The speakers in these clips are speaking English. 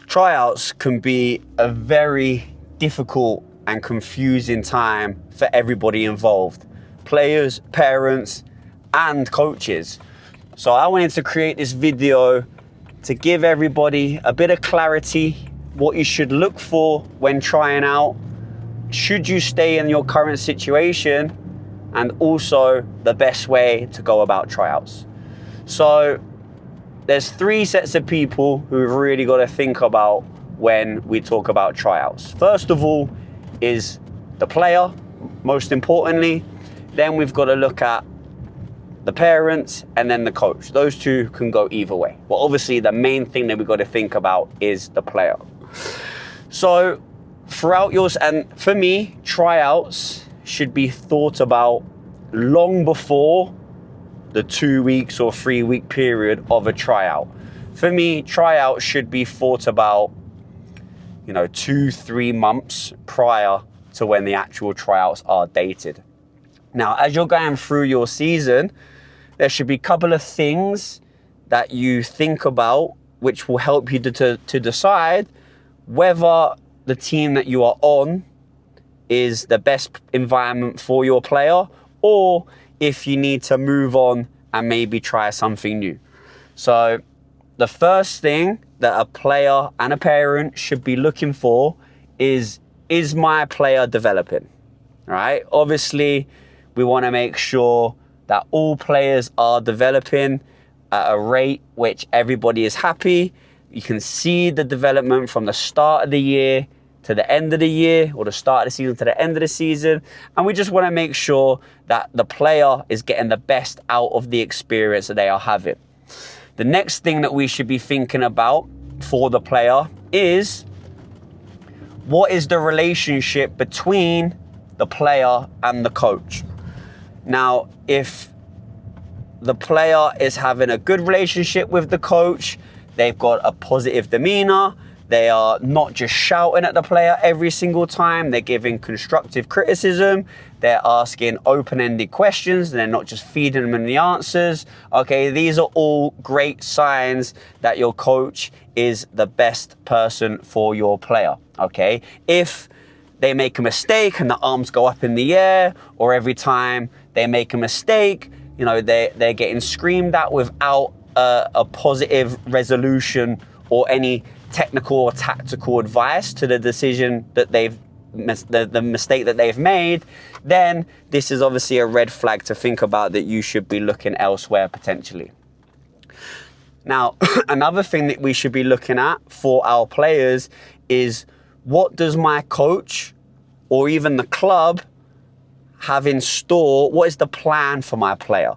Tryouts can be a very difficult and confusing time for everybody involved, players, parents, and coaches. So I wanted to create this video to give everybody a bit of clarity, what you should look for when trying out, should you stay in your current situation, and also the best way to go about tryouts. So there's three sets of people who we've really got to think about when we talk about tryouts. First of all is the player, most importantly. Then we've got to look at the parents and then the coach. Those two can go either way. But obviously the main thing that we've got to think about is the player. So throughout yours, and for me, tryouts should be thought about long before the 2 weeks or 3 week period of a tryout. For me, tryouts should be thought about, 2-3 months prior to when the actual tryouts are dated. Now, as you're going through your season, there should be a couple of things that you think about which will help you to decide whether the team that you are on is the best environment for your player, or if you need to move on and maybe try something new. So the first thing that a player and a parent should be looking for is my player developing? Right? Obviously, we want to make sure that all players are developing at a rate which everybody is happy. You can see the development from the start of the year to the end of the year, or the start of the season to the end of the season. And we just want to make sure that the player is getting the best out of the experience that they are having. The next thing that we should be thinking about for the player is, what is the relationship between the player and the coach? Now, if the player is having a good relationship with the coach, they've got a positive demeanor, they are not just shouting at the player every single time, they're giving constructive criticism, they're asking open-ended questions, and they're not just feeding them the answers. Okay, these are all great signs that your coach is the best person for your player. Okay, if they make a mistake and the arms go up in the air, or every time they make a mistake, they're getting screamed at without a positive resolution or any technical or tactical advice to the decision that the mistake that they've made, then this is obviously a red flag to think about, that you should be looking elsewhere potentially. Now, another thing that we should be looking at for our players is, what does my coach or even the club have in store? What is the plan for my player?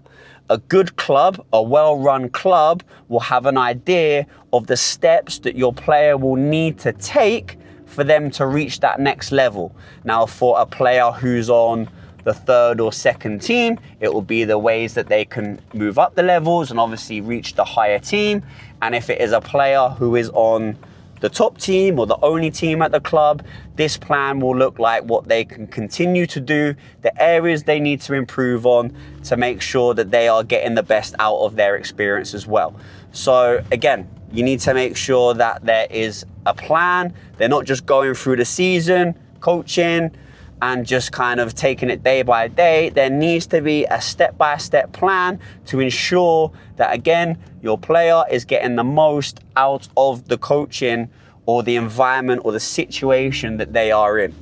A good club, a well-run club, will have an idea of the steps that your player will need to take for them to reach that next level. Now, for a player who's on the third or second team, it will be the ways that they can move up the levels and obviously reach the higher team. And if it is a player who is on the top team or the only team at the club, this plan will look like what they can continue to do, the areas they need to improve on to make sure that they are getting the best out of their experience as well. So again, you need to make sure that there is a plan. They're not just going through the season, coaching, and just kind of taking it day by day. There needs to be a step-by-step plan to ensure that, again, your player is getting the most out of the coaching or the environment or the situation that they are in.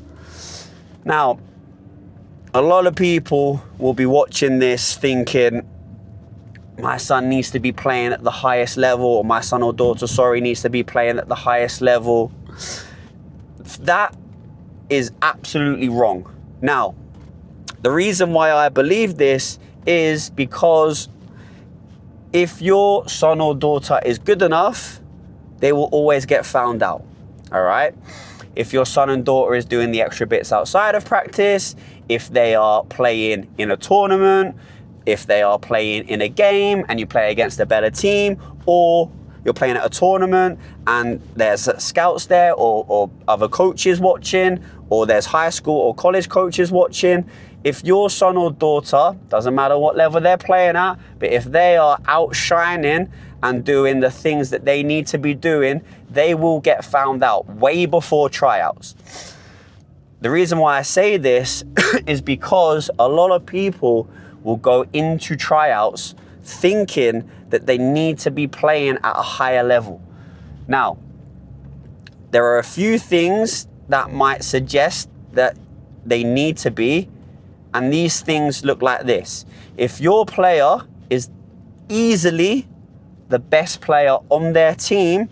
Now, a lot of people will be watching this thinking, my son needs to be playing at the highest level, or my son or daughter, needs to be playing at the highest level. That is absolutely wrong. Now, the reason why I believe this is because if your son or daughter is good enough, they will always get found out. All right? If your son and daughter is doing the extra bits outside of practice, if they are playing in a tournament, if they are playing in a game and you play against a better team, or you're playing at a tournament and there's scouts there or other coaches watching, or there's high school or college coaches watching, if your son or daughter, doesn't matter what level they're playing at, but if they are outshining and doing the things that they need to be doing, they will get found out way before tryouts. The reason why I say this is because a lot of people will go into tryouts thinking that they need to be playing at a higher level. Now, there are a few things that might suggest that they need to be, and these things look like this. If your player is easily the best player on their team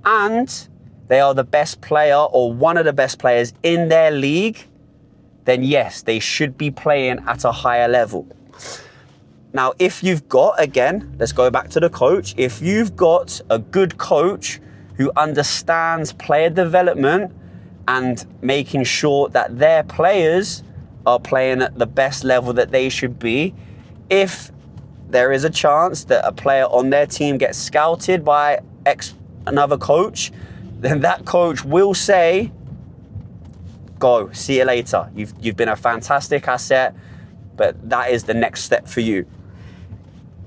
and they are the best player or one of the best players in their league, then yes, they should be playing at a higher level. Now, if you've got, again, let's go back to the coach. If you've got a good coach who understands player development and making sure that their players are playing at the best level that they should be, if there is a chance that a player on their team gets scouted by another coach, then that coach will say, go, see you later. You've been a fantastic asset, but that is the next step for you.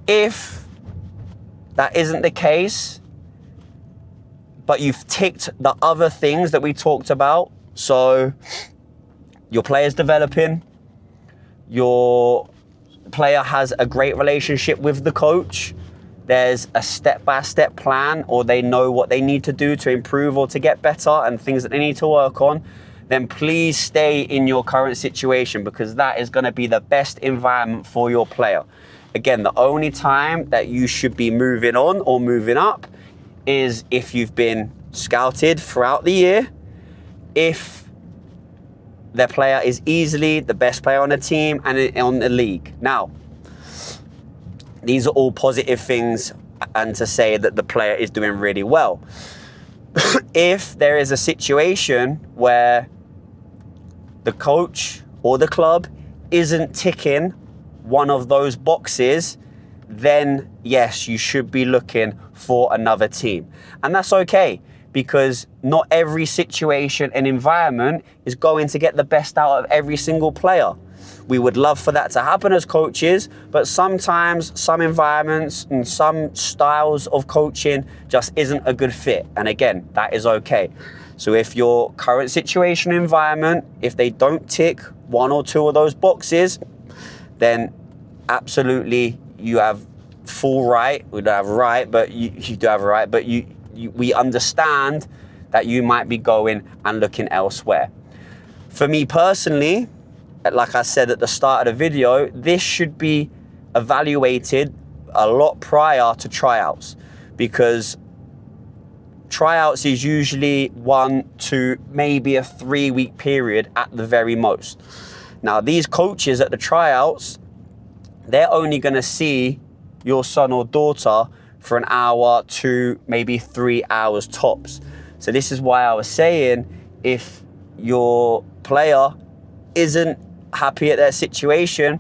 If that isn't the case, but you've ticked the other things that we talked about, so your player's developing, your player has a great relationship with the coach, there's a step-by-step plan, or they know what they need to do to improve or to get better and things that they need to work on, then please stay in your current situation, because that is going to be the best environment for your player. Again, the only time that you should be moving on or moving up is if you've been scouted throughout the year, if their player is easily the best player on the team and on the league. Now, these are all positive things, and to say that the player is doing really well. If there is a situation where the coach or the club isn't ticking one of those boxes, then yes, you should be looking for another team. And that's okay, because not every situation and environment is going to get the best out of every single player. We would love for that to happen as coaches, but sometimes some environments and some styles of coaching just isn't a good fit. And again, that is okay. So if your current situation environment, if they don't tick one or two of those boxes, then absolutely you have full right. We don't have a right, but you do have a right, but we understand that you might be going and looking elsewhere. For me personally, like I said at the start of the video, this should be evaluated a lot prior to tryouts, because tryouts is usually 1 to maybe a 3-week period at the very most. Now, these coaches at the tryouts, they're only going to see your son or daughter for an hour to maybe 3 hours tops. So this is why I was saying, if your player isn't happy at their situation,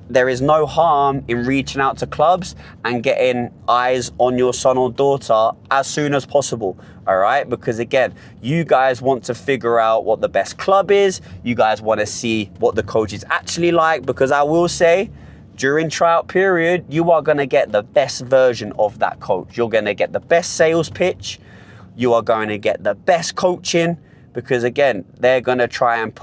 there is no harm in reaching out to clubs and getting eyes on your son or daughter as soon as possible, all right? Because again, you guys want to figure out what the best club is. You guys want to see what the coach is actually like, because I will say, during tryout period, you are going to get the best version of that coach. You're going to get the best sales pitch. You are going to get the best coaching, because again, they're going to try and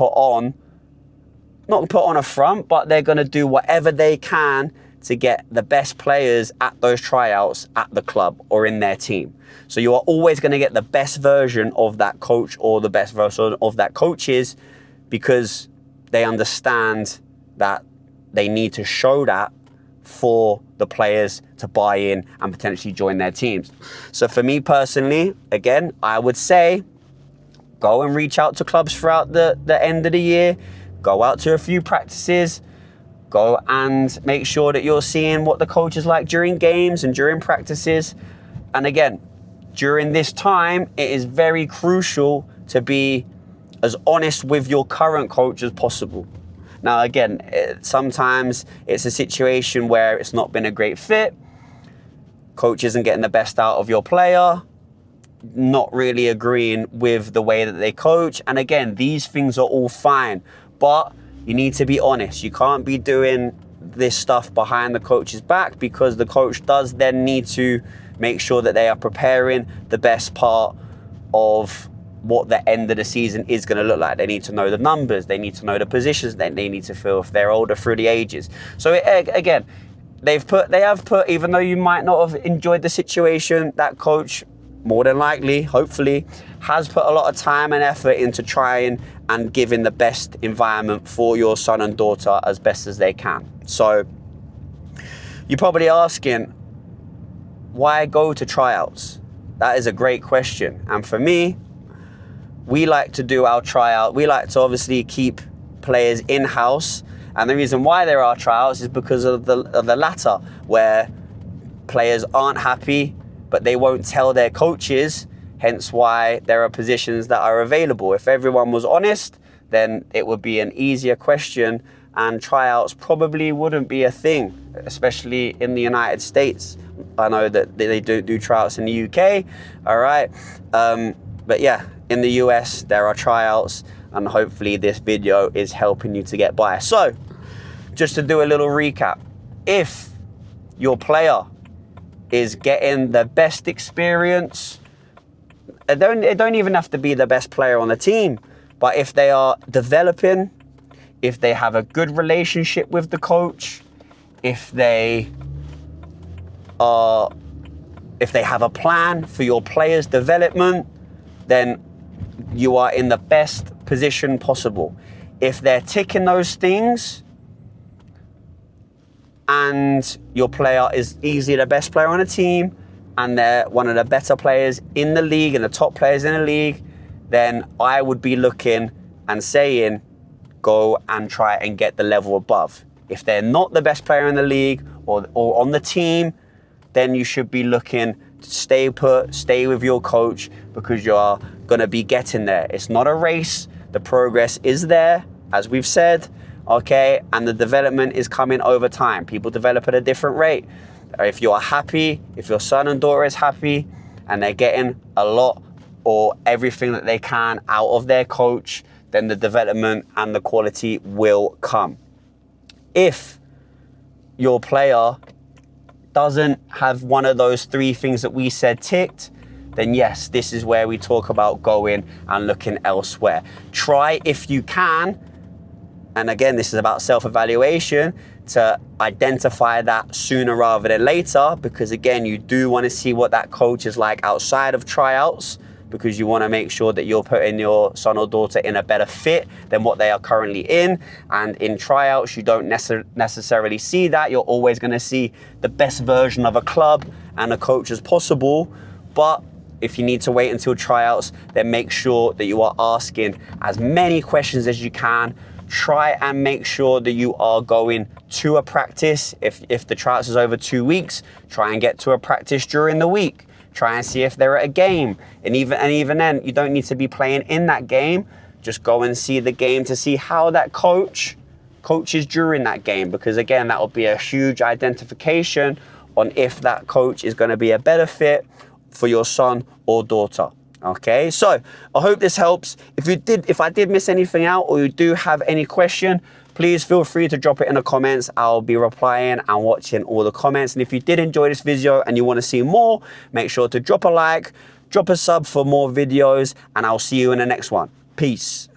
not put on a front, but they're going to do whatever they can to get the best players at those tryouts at the club or in their team. So you are always going to get the best version of that coach or the best version of that coaches, because they understand that they need to show that for the players to buy in and potentially join their teams. So for me personally, again, I would say go and reach out to clubs throughout the end of the year. Go out to a few practices, go and make sure that you're seeing what the coach is like during games and during practices. And again, during this time, it is very crucial to be as honest with your current coach as possible. Now, again, sometimes it's a situation where it's not been a great fit. Coach isn't getting the best out of your player, not really agreeing with the way that they coach. And again, these things are all fine. But you need to be honest. You can't be doing this stuff behind the coach's back, because the coach does then need to make sure that they are preparing the best part of what the end of the season is going to look like. They need to know the numbers, they need to know the positions, they need to feel if they're older through the ages. So again, they have put, even though you might not have enjoyed the situation, that coach more than likely, hopefully, has put a lot of time and effort into trying and giving the best environment for your son and daughter as best as they can. So you're probably asking, why go to tryouts? That is a great question. And for me, we like to do our tryout. We like to obviously keep players in-house. And the reason why there are tryouts is because of the latter, where players aren't happy, but they won't tell their coaches, hence why there are positions that are available. If everyone was honest, then it would be an easier question, and tryouts probably wouldn't be a thing, especially in the United States. I know that they do tryouts in the UK, all right? But yeah, in the US, there are tryouts, and hopefully this video is helping you to get by. So, just to do a little recap, if your player is getting the best experience, it don't even have to be the best player on the team, but if they are developing, if they have a good relationship with the coach, if they have a plan for your player's development, then you are in the best position possible. If they're ticking those things and your player is easily the best player on the team and they're one of the better players in the league and the top players in the league, then I would be looking and saying, go and try and get the level above. If they're not the best player in the league or on the team, then you should be looking to stay put, stay with your coach, because you're going to be getting there. It's not a race. The progress is there, as we've said, okay? And the development is coming over time. People develop at a different rate. If you're happy, if your son and daughter is happy and they're getting a lot or everything that they can out of their coach, then the development and the quality will come. If your player doesn't have one of those three things that we said ticked, then yes, this is where we talk about going and looking elsewhere. Try if you can, and again, this is about self-evaluation, to identify that sooner rather than later, because again, you do want to see what that coach is like outside of tryouts, because you want to make sure that you're putting your son or daughter in a better fit than what they are currently in. And in tryouts, you don't necessarily see that. You're always going to see the best version of a club and a coach as possible. But if you need to wait until tryouts, then make sure that you are asking as many questions as you can. Try and make sure that you are going to a practice. If the tryouts is over 2 weeks, try and get to a practice during the week. Try and see if they're at a game. And even then, you don't need to be playing in that game. Just go and see the game to see how that coach coaches during that game. Because again, that will be a huge identification on if that coach is going to be a better fit for your son or daughter. Okay, so I hope this helps. If I did miss anything out, or you do have any question, please feel free to drop it in the comments. I'll be replying and watching all the comments. And if you did enjoy this video and you want to see more, make sure to drop a like, drop a sub for more videos, and I'll see you in the next one. Peace.